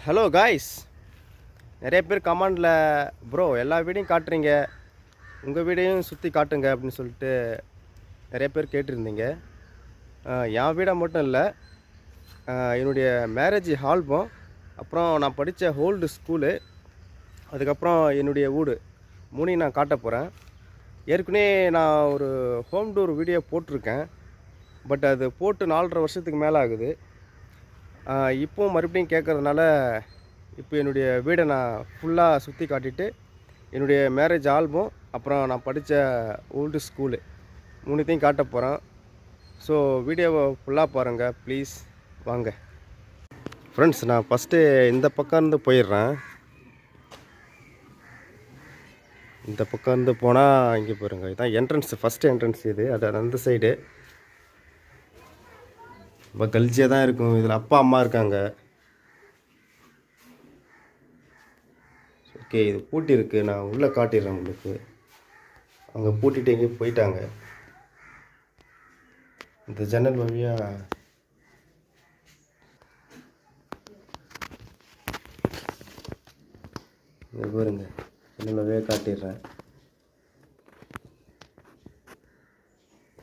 Hello guys, நிறைய பேர் கமெண்டில் ப்ரோ எல்லா வீடையும் காட்டுறீங்க, உங்கள் வீடையும் சுற்றி காட்டுங்க அப்படின்னு சொல்லிட்டு நிறைய பேர் கேட்டிருந்தீங்க. என் வீடை மட்டும் இல்லை, என்னுடைய மேரேஜ் ஆல்பம், அப்புறம் நான் படித்த ஓல்டு ஸ்கூலு, அதுக்கப்புறம் என்னுடைய வீடு மூணையும் நான் காட்ட போகிறேன். ஏற்கனவே நான் ஒரு ஹோம் டூர் வீடியோ போட்டிருக்கேன். பட் அது போட்டு 4.5 வருஷத்துக்கு மேலே ஆகுது. இப்போவும் மறுபடியும் கேட்குறதுனால இப்போ என்னுடைய வீடை நான் ஃபுல்லாக சுற்றி காட்டிட்டு என்னுடைய மேரேஜ் ஆல்பம், அப்புறம் நான் படித்த ஓல்டு ஸ்கூலு மூணுத்தையும் காட்ட போகிறேன். ஸோ வீடியோவை ஃபுல்லாக பாருங்கள் ப்ளீஸ். வாங்க ஃப்ரெண்ட்ஸ், நான் ஃபஸ்ட்டு இந்த பக்கம் இருந்து போயிடுறேன். இந்த பக்கம் இருந்து போனால் இங்கே பாருங்க, இதுதான் என்ட்ரன்ஸு, ஃபஸ்ட்டு என்ட்ரன்ஸ் இது. அது அந்த சைடு ரொம்ப கல்ச்சியாக தான் இருக்கும். இதில் அப்பா அம்மா இருக்காங்க. ஓகே, இது பூட்டி இருக்குது, நான் உள்ளே காட்டிடுறேன் உங்களுக்கு. அவங்க பூட்டிட்டு எங்கேயும் போயிட்டாங்க. இந்த ஜன்னல் வழியாக இங்கே பாருங்க, ஜன்னல் வழியாக காட்டிடுறேன்.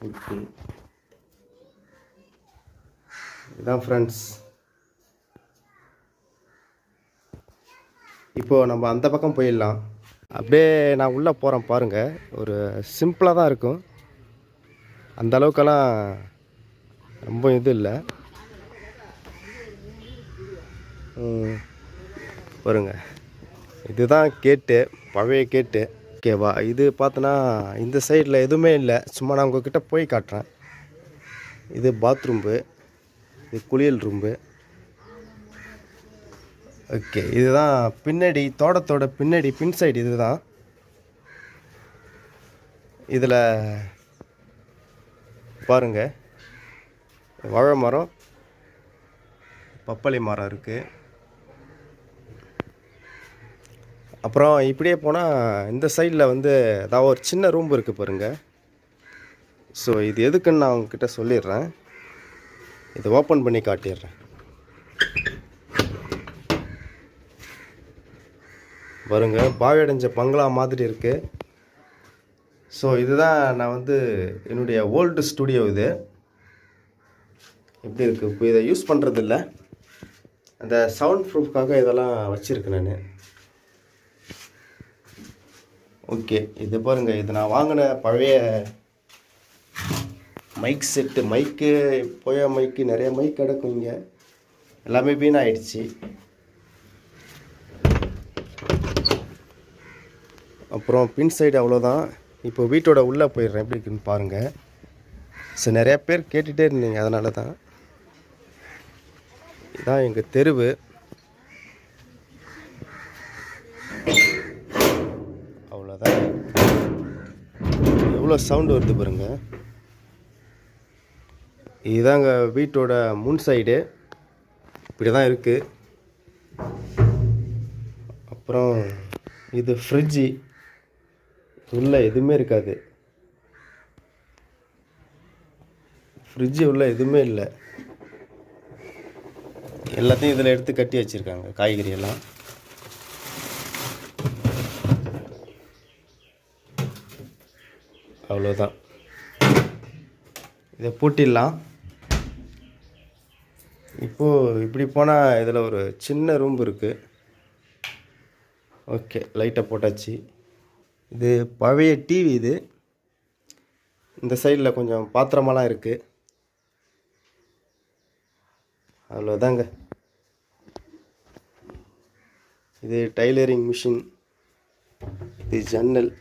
ஓகே, இதுதான் ஃப்ரெண்ட்ஸ். இப்போது நம்ம அந்த பக்கம் போயிடலாம். அப்படியே நான் உள்ளே போகிறேன் பாருங்கள். ஒரு சிம்பிளாக தான் இருக்கும், அந்த அளவுக்கெல்லாம் ரொம்ப இது இல்லை. பாருங்க, இதுதான் கேட்டு, பழைய கேட்டு. ஓகேவா? இது பார்த்தோன்னா இந்த சைடில் எதுவுமே இல்லை, சும்மா நான் உங்கள்கிட்ட போய் காட்டுறேன். இது பாத்ரூம்பு, இது குளியல் ரூம்பு. ஓகே, இதுதான் பின்னாடி, தோட்டத்தோட பின்னாடி பின் சைடு இது தான். இதில் பாருங்கள், வாழை மரம், பப்பாளி மரம் இருக்குது. அப்புறம் இப்படியே போனால் இந்த சைடில் வந்து ஏதாவது ஒரு சின்ன ரூம் இருக்குது பாருங்கள். ஸோ இது எதுக்குன்னு நான் உங்ககிட்ட சொல்லிடுறேன். இதை ஓப்பன் பண்ணி காட்டிடுறேன். பாருங்க, பாழடைஞ்ச பங்களா மாதிரி இருக்குது. ஸோ இதுதான் நான் வந்து என்னுடைய ஓல்டு ஸ்டூடியோ. இது எப்படி இருக்குது, இப்போ இதை யூஸ் பண்ணுறதில்ல, அந்த சவுண்ட் ப்ரூஃப்காக இதெல்லாம் வச்சுருக்கேன் நான். ஓகே, இது பாருங்கள், இது நான் வாங்கின பழைய மைக் செட்டு. மைக்கு போய மைக்கு, நிறைய மைக் கிடக்கும் இங்கே, எல்லாமே வீணாகிடுச்சு. அப்புறம் பின் சைடு அவ்வளோதான். இப்போ வீட்டோட உள்ளே போயிடுறேன், எப்படி இருக்குன்னு பாருங்கள். ஸோ நிறையா பேர் கேட்டுகிட்டே இருந்தீங்க, அதனால தான். இதுதான் எங்கள் தெருவு. அவ்வளோதான். எவ்வளோ சவுண்டு வருது பாருங்கள். இதுதாங்க வீட்டோட முன் சைடு, இப்படி தான் இருக்குது. அப்புறம் இது ஃப்ரிட்ஜு, உள்ளே எதுவுமே இருக்காது. ஃப்ரிட்ஜு உள்ளே எதுவுமே இல்லை, எல்லாத்தையும் இதில் எடுத்து கட்டி வச்சுருக்காங்க, காய்கறி எல்லாம். அவ்வளோதான், இதை பூட்டிடலாம். இப்போது இப்படி போனால் இதில் ஒரு சின்ன ரூம் இருக்குது. ஓகே, லைட்டை போட்டாச்சு. இது பழைய டிவி. இது இந்த சைடில் கொஞ்சம் பாத்திரமெல்லாம் இருக்குது. அவ்வளோதாங்க. இது டைலரிங் மிஷின், இது ஜன்னல்.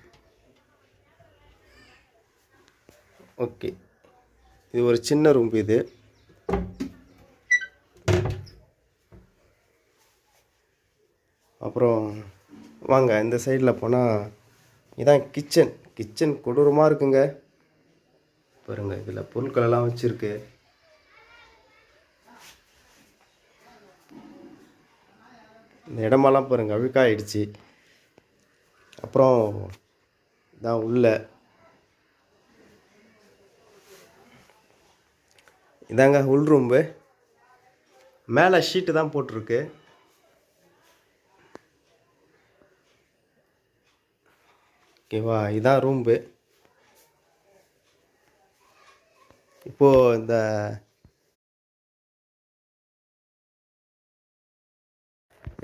ஓகே, இது ஒரு சின்ன ரூம். இது அப்புறம் வாங்க இந்த சைடில் போனால் இதான் கிச்சன். கிச்சன் கொடூரமாக இருக்குங்க பாருங்கள். இதில் பொருட்களெல்லாம் வச்சுருக்கு. இந்த இடமெல்லாம் பாருங்கள், அழுக்காயிடுச்சு. அப்புறம் இதான் உள்ள, இதாங்க உள் ரூம்பு. மேலே ஷீட்டு தான் போட்டிருக்கு. ஓகேவா, இதான் ரூம்பு. இப்போது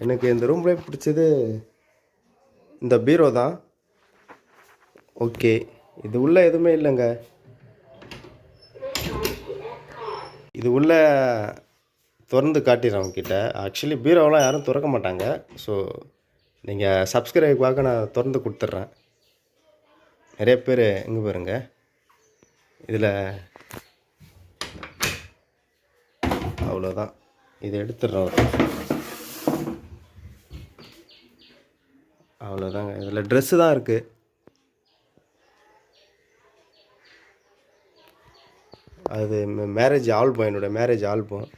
எனக்கு இந்த ரூம்லேயே பிடிச்சது இந்த பீரோ தான். ஓகே, இது உள்ளே எதுவுமே இல்லைங்க. இது உள்ளே திறந்து காட்டிடுறேன் உங்ககிட்ட. ஆக்சுவலி பீரோவெலாம் யாரும் திறக்க மாட்டாங்க. ஸோ நீங்கள் சப்ஸ்கிரைபாக நான் திறந்து கொடுத்துட்றேன். நிறைய பேர் இங்கே பாருங்க, இதில் அவ்வளோதான். இதை எடுத்துடுறோம். அவ்வளோதாங்க. இதில் ட்ரெஸ்ஸு தான் இருக்குது. அது மேரேஜ் ஆல்பம், என்னோடய மேரேஜ் ஆல்பம்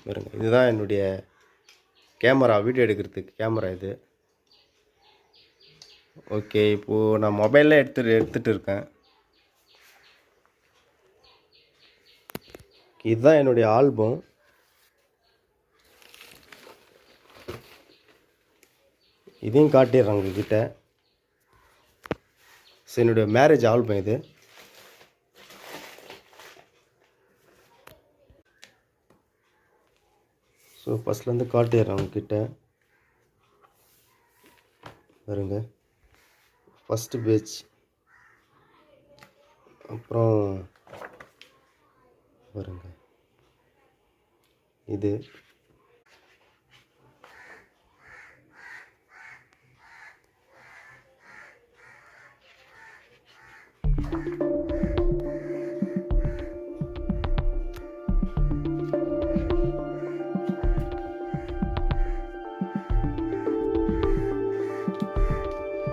பாருங்க. இதுதான் என்னுடைய கேமரா, வீடியோ எடுக்கிறதுக்கு கேமரா இது. ஓகே, இப்போது நான் மொபைலில் எடுத்துகிட்டு இருக்கேன். இதுதான் என்னுடைய ஆல்பம். இதையும் காட்டிடுறேன் உங்ககிட்ட. ஸோ என்னுடைய மேரேஜ் ஆல்பம் இது. ஸோ ஃபஸ்ட்லேருந்து காட்டிடுறேன் உங்ககிட்ட பாருங்க. ஃபஸ்ட்டு பேஜ், அப்புறம் பாருங்க இது.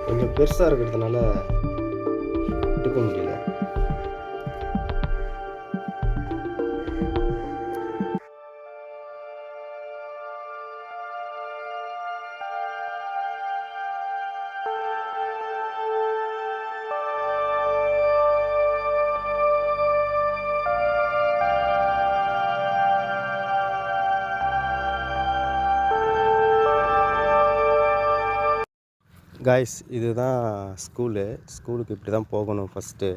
கொஞ்சம் பெருசாக இருக்கிறதுனால எடுக்க முடியல. காய்ஸ், இதுதான் ஸ்கூலுக்கு இப்படி தான் போகணும் ஃபஸ்ட்டு.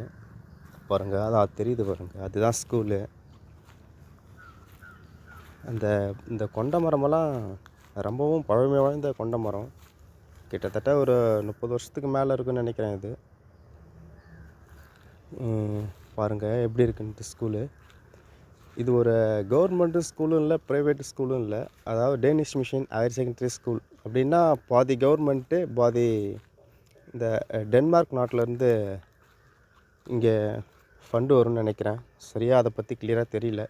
பாருங்கள், அது தெரியுது பாருங்கள், அதுதான் ஸ்கூலு. இந்த கொண்டை மரமெல்லாம் ரொம்பவும் பழமை வாய்ந்த கொண்டை மரம். கிட்டத்தட்ட ஒரு 30 வருஷத்துக்கு மேலே இருக்குன்னு நினைக்கிறேன் இது. பாருங்கள் எப்படி இருக்குன்ட்டு ஸ்கூலு. இது ஒரு கவர்மெண்ட்டு ஸ்கூலும் இல்லை, ப்ரைவேட் ஸ்கூலும் இல்லை. அதாவது Danish mission higher secondary school அப்படின்னா பாதி கவர்மெண்ட்டு, பாதி இந்த டென்மார்க் நாட்டிலேருந்து இங்கே ஃபண்டு வரும்னு நினைக்கிறேன். சரியாக அதை பற்றி கிளியராக தெரியல.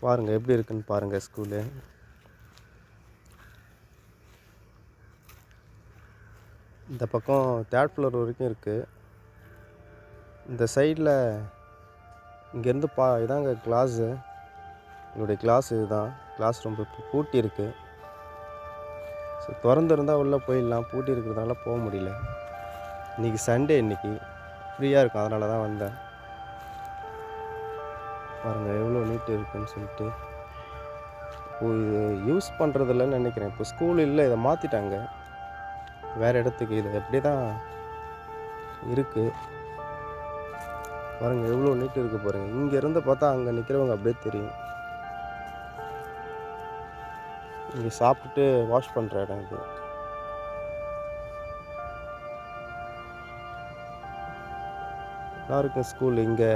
பாருங்கள் எப்படி இருக்குன்னு பாருங்கள் ஸ்கூலு. இந்த பக்கம் 3rd ஃப்ளோர் வரைக்கும் இருக்குது. இந்த சைடில் இங்கேருந்து இதாங்க கிளாஸு. என்னுடைய கிளாஸ் இதுதான். கிளாஸ் ரூம் இப்போ பூட்டி இருக்குது. ஸோ திறந்துருந்தால் உள்ளே போயிடலாம். பூட்டி இருக்கிறதுனால போக முடியல. இன்றைக்கி சண்டே, இன்றைக்கி ஃப்ரீயாக இருக்கும், அதனால தான் வந்தேன். பாருங்கள் எவ்வளோ நீட்டு இருக்குதுன்னு சொல்லிட்டு. இப்போது இது யூஸ் பண்ணுறதில்லன்னு நினைக்கிறேன். இப்போ ஸ்கூல் இல்லை, இதை மாற்றிட்டாங்க வேறு இடத்துக்கு. இது எப்படி தான் இருக்குது பாருங்கள், எவ்வளோ நீட்டு இருக்குது பாருங்கள். இங்கேருந்து பார்த்தா அங்கே நிற்கிறவங்க அப்படியே தெரியும். இங்கே சாப்பிட்டுட்டு வாஷ் பண்ணுற இடம் இது. நல்லா இருக்கும் ஸ்கூல். இங்கே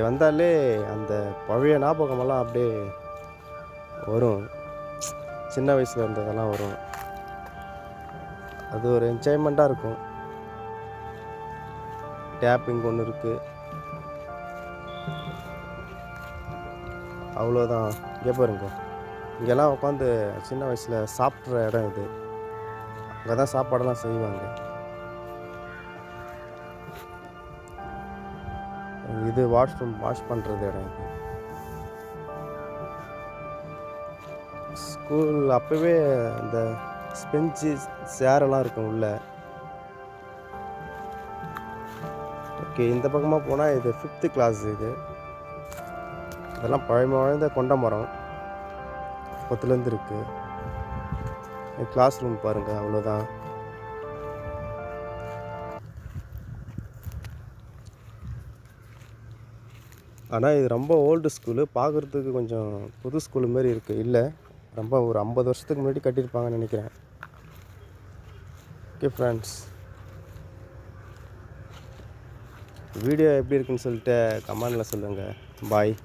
வந்தாலே அந்த பழைய ஞாபகமெல்லாம் அப்படியே வரும். சின்ன வயசில் இருந்ததெல்லாம் வரும். அது ஒரு என்ஜாய்மெண்ட்டாக இருக்கும். டேப் இங்கே ஒன்று இருக்குது. அவ்வளோதான். இங்கே பாருங்க, இங்கெல்லாம் உட்காந்து சின்ன வயசில் சாப்பிட்ற இடம் இது. அங்கே தான் சாப்பாடெல்லாம் செய்வாங்க. இது வாஷ் பண்ணுறது இடம் இது. ஸ்கூல் அப்போவே இந்த பெஞ்சு சேரெல்லாம் இருக்கும் உள்ள. ஓகே, இந்த பக்கமாக போனால் இது 5th கிளாஸ். இது இதெல்லாம் பழமை வாழ்ந்த கொண்ட மரம் அப்பத்துலேருந்து இருக்குது. கிளாஸ் ரூம் பாருங்கள், அவ்வளோதான். ஆனால் இது ரொம்ப ஓல்டு ஸ்கூலு, பார்க்குறதுக்கு கொஞ்சம் புது ஸ்கூலு மாரி இருக்குது. இல்லை, ரொம்ப ஒரு 50 வருஷத்துக்கு முன்னாடி கட்டியிருப்பாங்கன்னு நினைக்கிறேன். ஓகே ஃப்ரெண்ட்ஸ், வீடியோ எப்படி இருக்குன்னு சொல்லிட்டு கமெண்டில் சொல்லுங்கள். பாய்.